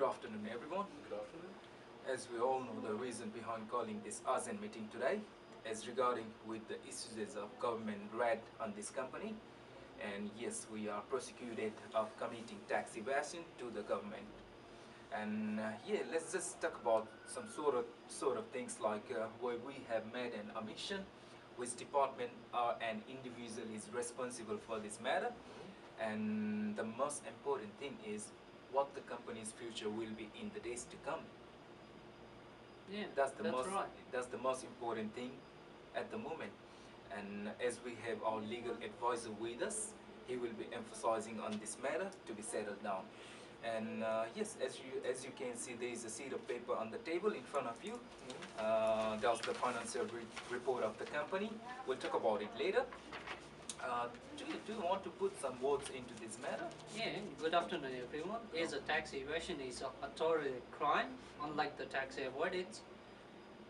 afternoon, everyone. Good afternoon. As we all know, the reason behind calling this urgent meeting today is regarding with the issues of government raid on this company. And yes, we are prosecuted of committing tax evasion to the government. And yeah, let's just talk about some sort of things like where we have made an omission, which department and individual is responsible for this matter, and the most important thing is what the company's future will be in the days to come. Yeah, That's the that's most right. that's the most important thing at the moment. And as we have our legal advisor with us, he will be emphasizing on this matter to be settled down. And yes, as you can see, there is a sheet of paper on the table in front of you. That's the financial report of the company. We'll talk about it later. Do you want to put some words into this matter? Yeah, good afternoon everyone. Is a tax evasion is a total crime, unlike the tax avoidance,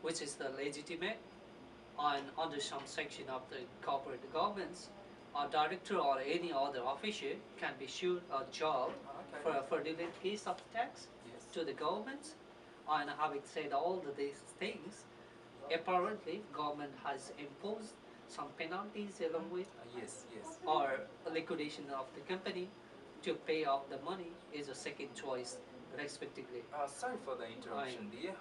which is the legitimate, and under some section of the corporate governance, a director or any other official can be sued or jailed for a fraudulent case of tax Yes. to the government. And having said all of these things, apparently government has imposed some penalties along with Yes. or liquidation of the company to pay off the money is a second choice respectively. Sorry for the interruption, dear.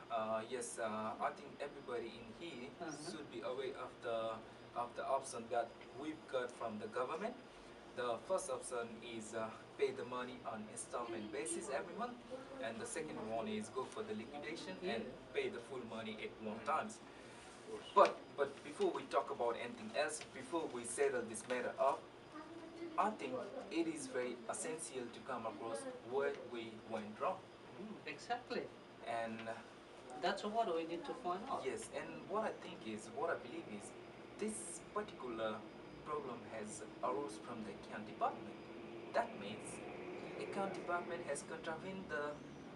Yes, I think everybody in here should be aware of the option that we've got from the government. The first option is pay the money on installment basis every month, and the second one is go for the liquidation and pay the full money at one time. But before we talk about anything else, before we settle this matter up, I think it is very essential to come across where we went wrong. Exactly. And That's what we need to find out. yes, and what I believe is, this particular problem has arose from the account department. That means account department has contravened the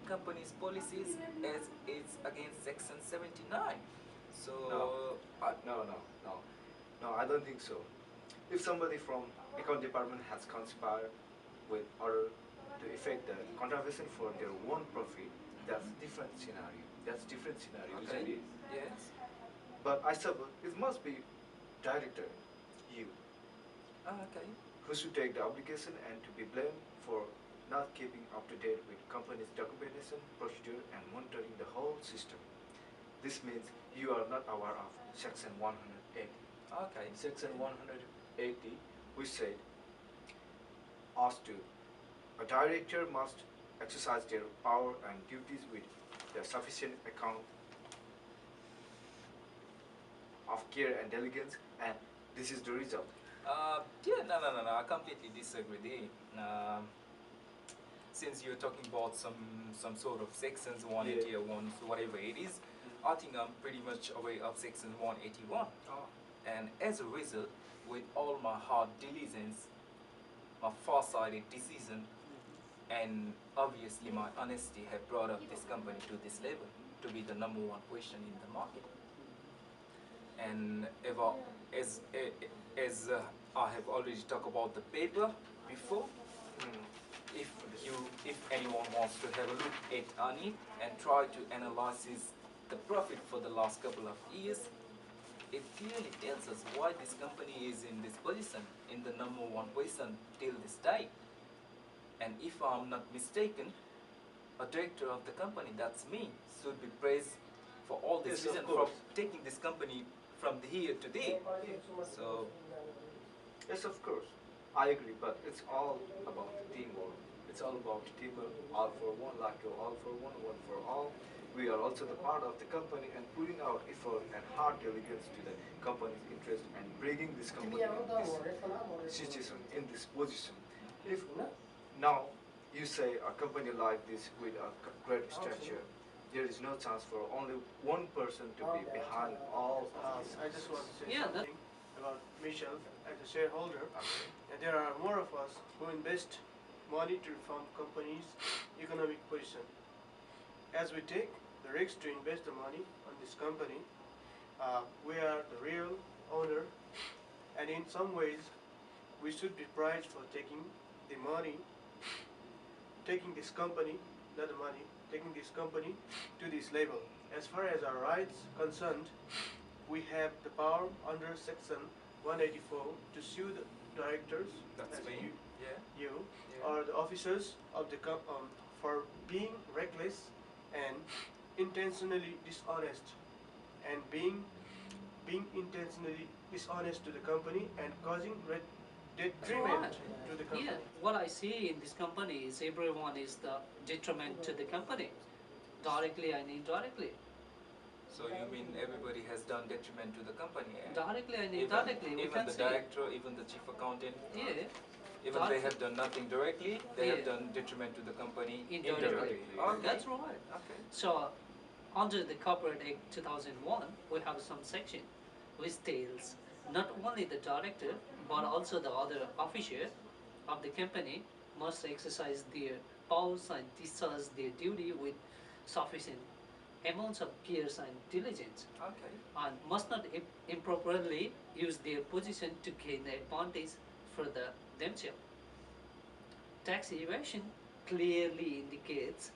company's policies as it's against section 79. So No, I don't think so. If somebody from account department has conspired with order to effect the contravention for their own profit, that's different scenario. That's different scenario, isn't okay, it? yes, But I suppose it must be director, you, okay. who should take the obligation and to be blamed for not keeping up to date with company's documentation, procedure, and monitoring the whole system. This means you are not aware of section 180. Okay. Section 180, which said, as to a director must exercise their power and duties with the sufficient account of care and diligence, and this is the result. Yeah, no. I completely disagree there. Since you're talking about some sort of sections 180 or one, so whatever it is, I think I'm pretty much aware of section 181. And as a result, with all my hard diligence, my far-sighted decision, and obviously my honesty have brought up this company to this level to be the number one question in the market. And as I have already talked about the paper before, if anyone wants to have a look on it and try to analyze the profit for the last couple of years, it clearly tells us why this company is in this position, in the number one position till this day. And if I'm not mistaken, a director of the company, that's me, should be praised for all this reason from taking this company from here to there. So Yes, of course, I agree, but it's all about teamwork. It's all about teamwork, all for one, like all for one, one for all. We are also the part of the company and putting our effort and hard diligence to the company's interest and bringing this company in this situation, in this position. If now you say a company like this with a great stature, there is no chance for only one person to be behind all of this. I just want to say Yeah, something about myself as a shareholder. And there are more of us who invest money to reform companies' economic position. As we take the risk to invest the money on this company, we are the real owner, and in some ways, we should be prized for taking the money, taking this company not the money, taking this company to this level. As far as our rights concerned, we have the power under Section 184 to sue the directors, That's as me. Yeah. you Yeah. or the officers of the for being reckless and intentionally dishonest, and being intentionally dishonest to the company and causing detriment Right. to the Yeah, company. what I see in this company is everyone is the detriment to the company, directly and indirectly. So you mean everybody has done detriment to the company? Directly and Even indirectly, we even can the see. director, even the chief accountant. Yeah, Even they have done nothing directly, they have Yeah. done detriment to the company indirectly. indirectly. Okay. That's right. Okay. So, under the Corporate Act 2001, we have some section which tells not only the director but also the other officer of the company must exercise their powers and discharge their duty with sufficient amounts of care and diligence, Okay. and must not improperly use their position to gain advantage for themselves. Tax evasion clearly indicates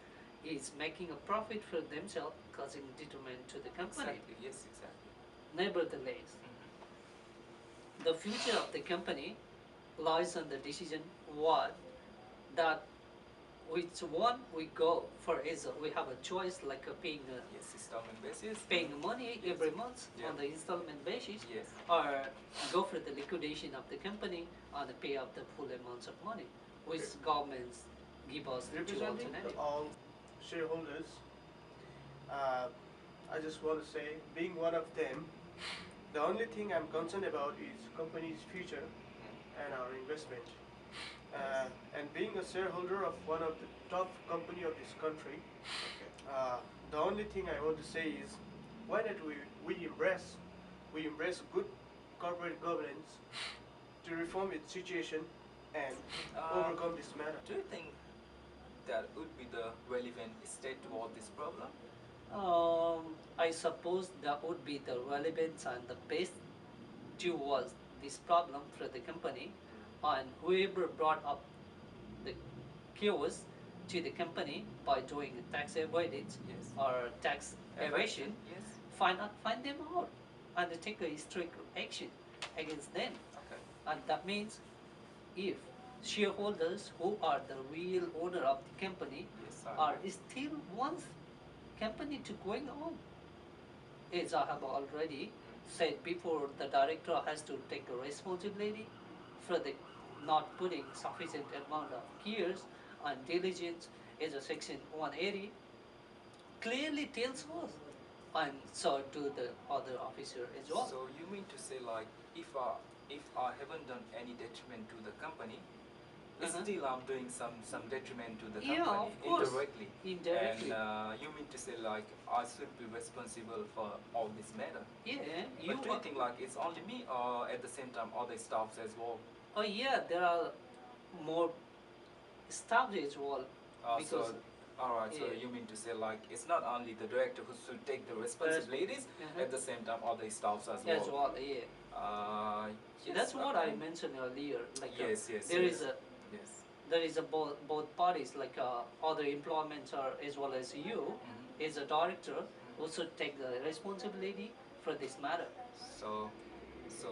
is making a profit for themselves, causing detriment to the company. Exactly. Yes, exactly. Nevertheless, the future of the company lies on the decision what that which one we go for is we have a choice like Yes, installment basis. paying money Yes. every month Yeah. on the installment basis, Yes. or go for the liquidation of the company and pay up the full amounts of money, which governments give us the two Representing alternatives. all shareholders, uh, I just want to say, being one of them, the only thing I'm concerned about is company's future and our investment. And being a shareholder of one of the top company of this country, the only thing I want to say is, why not we embrace good corporate governance to reform its situation and overcome this matter. Do you think that would be the relevant state toward this problem? I suppose that would be the relevance and the best towards this problem for the company, and whoever brought up the chaos to the company by doing tax avoidance Yes. or tax evasion, Yes. find them out and take a strict action against them. Okay. And that means if shareholders who are the real owner of the company Yes, are still wants company to going on, as I have already said before, the director has to take a responsibility for the not putting sufficient amount of gears and diligence as a section 180 clearly tells us, and so do the other officer as well. So you mean to say like if I haven't done any detriment to the company, still I'm doing some detriment to the company Yeah, of course. indirectly. Indirectly. And you mean to say like I should be responsible for all this matter? Yeah, But do you think like it's only me or at the same time other staffs as well? Oh yeah, there are more staff as well. Because alright, so yeah. you mean to say like it's not only the director who should take the responsibilities, at the same time other staffs as well. As well, yeah. Yes, That's what I okay. mentioned earlier. Like Yes, yes, there yes. is a Yes. there is a both parties, like other employments are as well as you as a director who should take the responsibility for this matter. So, so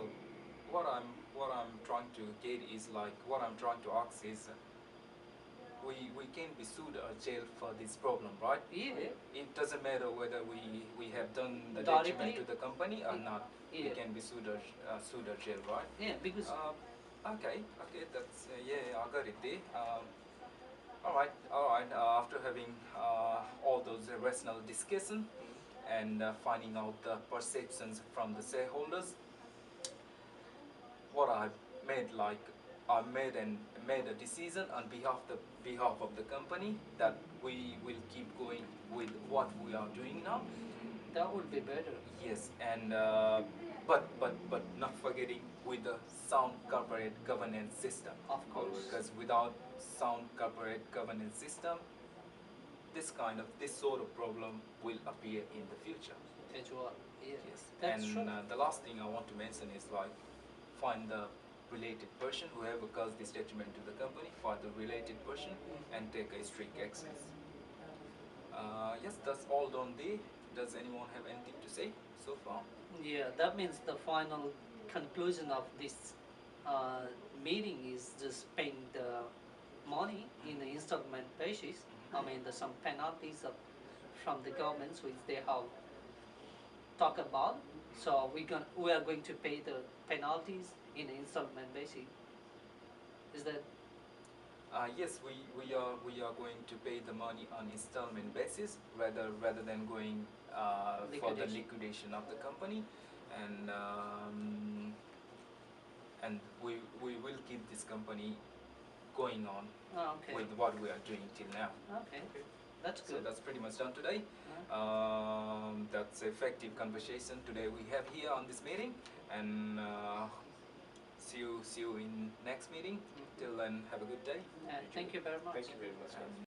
what I'm trying to get is like what I'm trying to ask is we can be sued or jailed for this problem, right? Yeah. It doesn't matter whether we have done the Directly. detriment to the company or not. We Yeah. can be sued or jailed, right? Yeah, because Okay, that's yeah, I got it there. All right. After having all those rational discussion and finding out the perceptions from the shareholders, what I made like I made a decision on behalf of the company that we will keep going with what we are doing now. that would be better. Yes, and but not forgetting with the sound corporate governance system. Of course. Because without sound corporate governance system, this sort of problem will appear in the future. As well. Yeah. Yes, That's and true. the last thing I want to mention is like find the related person whoever caused this detriment to the company, find the related person and take a strict actions. Yes, that's all done there. Does anyone have anything to say so far? Yeah, that means the final conclusion of this uh, meeting is just paying the money in an installment basis. I mean, there's some penalties from the governments which they have talked about. So we are going to pay the penalties in an installment basis. Is that Yes, we are going to pay the money on installment basis rather than going for the Liquidation. liquidation of the company, and and we will keep this company going on okay? with what we are doing till now. Okay, that's So good. that's pretty much done today. That's effective conversation today we have here on this meeting, and see you in next meeting. Till then, have a good day. Thank you very much. Thank you very much, guys.